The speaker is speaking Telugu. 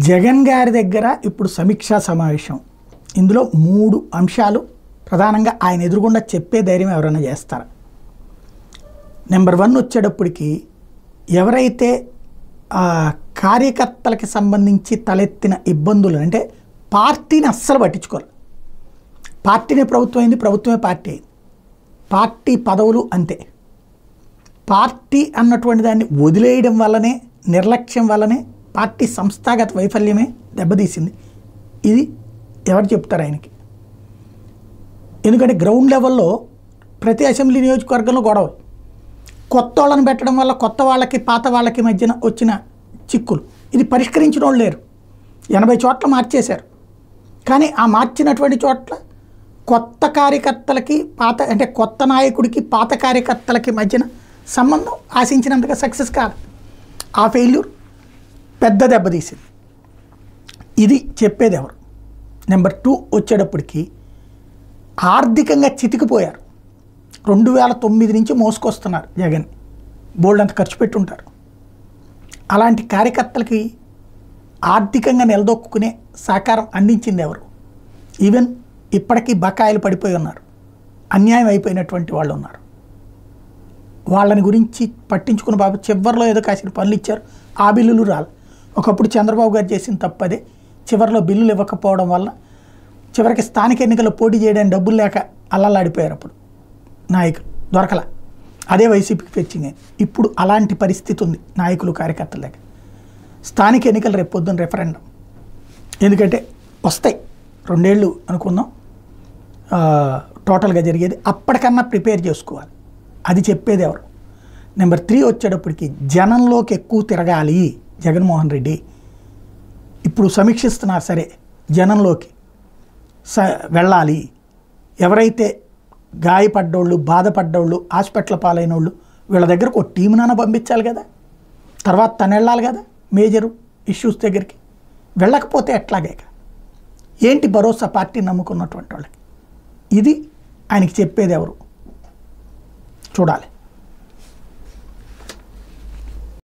జగన్ గారి దగ్గర ఇప్పుడు సమీక్షా సమావేశం. ఇందులో 3 అంశాలు ప్రధానంగా ఆయన ఎదురుగుండా చెప్పే ధైర్యం ఎవరైనా చేస్తారా? నెంబర్ 1 వచ్చేటప్పటికి ఎవరైతే కార్యకర్తలకి సంబంధించి తలెత్తిన ఇబ్బందులు అంటే పార్టీని అస్సలు పట్టించుకోరు. పార్టీనే ప్రభుత్వం అయింది, ప్రభుత్వమే పార్టీ అయింది. పార్టీ పదవులు అంతే. పార్టీ అన్నటువంటి దాన్ని వదిలేయడం వల్లనే, నిర్లక్ష్యం వల్లనే పార్టీ సంస్థాగత వైఫల్యమే దెబ్బతీసింది. ఇది ఎవరు చెప్తారు ఆయనకి? ఎందుకంటే గ్రౌండ్ లెవెల్లో ప్రతి అసెంబ్లీ నియోజకవర్గంలో గొడవలు, కొత్త వాళ్ళని పెట్టడం వల్ల కొత్త వాళ్ళకి పాత వాళ్ళకి మధ్యన వచ్చిన చిక్కులు, ఇది పరిష్కరించిన వాళ్ళు లేరు. 80 చోట్ల మార్చేశారు. కానీ ఆ మార్చినటువంటి చోట్ల కొత్త కార్యకర్తలకి పాత అంటే కొత్త నాయకుడికి పాత కార్యకర్తలకి మధ్యన సంబంధం ఆశించినంతగా సక్సెస్ కాదు. ఆ ఫెయిల్యూర్ పెద్ద దెబ్బతీసింది. ఇది చెప్పేది ఎవరు? నెంబర్ 2 వచ్చేటప్పటికి ఆర్థికంగా చితికిపోయారు. 2009 నుంచి మోసుకొస్తున్నారు జగన్, బోల్డ్ అంత ఖర్చు పెట్టుంటారు. అలాంటి కార్యకర్తలకి ఆర్థికంగా నిలదొక్కునే సహకారం అందించింది ఎవరు? ఈవెన్ ఇప్పటికీ బకాయిలు పడిపోయి ఉన్నారు, అన్యాయం అయిపోయినటువంటి వాళ్ళు ఉన్నారు. వాళ్ళని గురించి పట్టించుకున్న బాబు చివరిలో ఏదో కాసిన పనులు ఇచ్చారు, ఆ బిల్లులు రాలి. ఒకప్పుడు చంద్రబాబు గారు చేసిన తప్పదే. చివరిలో బిల్లులు ఇవ్వకపోవడం వల్ల చివరికి స్థానిక ఎన్నికల్లో పోటీ చేయడానికి డబ్బులు లేక అల్లలాడిపోయారు. అప్పుడు నాయకులు దొరకల. అదే వైసీపీకి ఫెచ్చింగ్ అయింది. ఇప్పుడు అలాంటి పరిస్థితి ఉంది నాయకులు కార్యకర్తల దగ్గర. స్థానిక ఎన్నికలు రేపు పొద్దున్న రెఫరెండం, ఎందుకంటే వస్తాయి 2 ఏళ్ళు అనుకుందాం టోటల్గా జరిగేది. అప్పటికన్నా ప్రిపేర్ చేసుకోవాలి. అది చెప్పేది ఎవరు? నెంబర్ 3 వచ్చేటప్పటికి జనంలోకి ఎక్కువ తిరగాలి జగన్మోహన్ రెడ్డి. ఇప్పుడు సమీక్షిస్తున్నారు, సరే జనంలోకి వెళ్ళాలి. ఎవరైతే గాయపడ్డోళ్ళు, బాధపడ్డోళ్ళు, హాస్పిటల్ పాలైన వాళ్ళు, వీళ్ళ దగ్గరకు ఒక టీమునైనా పంపించాలి కదా. తర్వాత తను వెళ్ళాలి కదా మేజర్ ఇష్యూస్ దగ్గరికి. వెళ్ళకపోతే ఎట్లాగే ఏంటి భరోసా పార్టీని నమ్ముకున్నటువంటి వాళ్ళకి? ఇది ఆయనకి చెప్పేది ఎవరు? చూడాలి.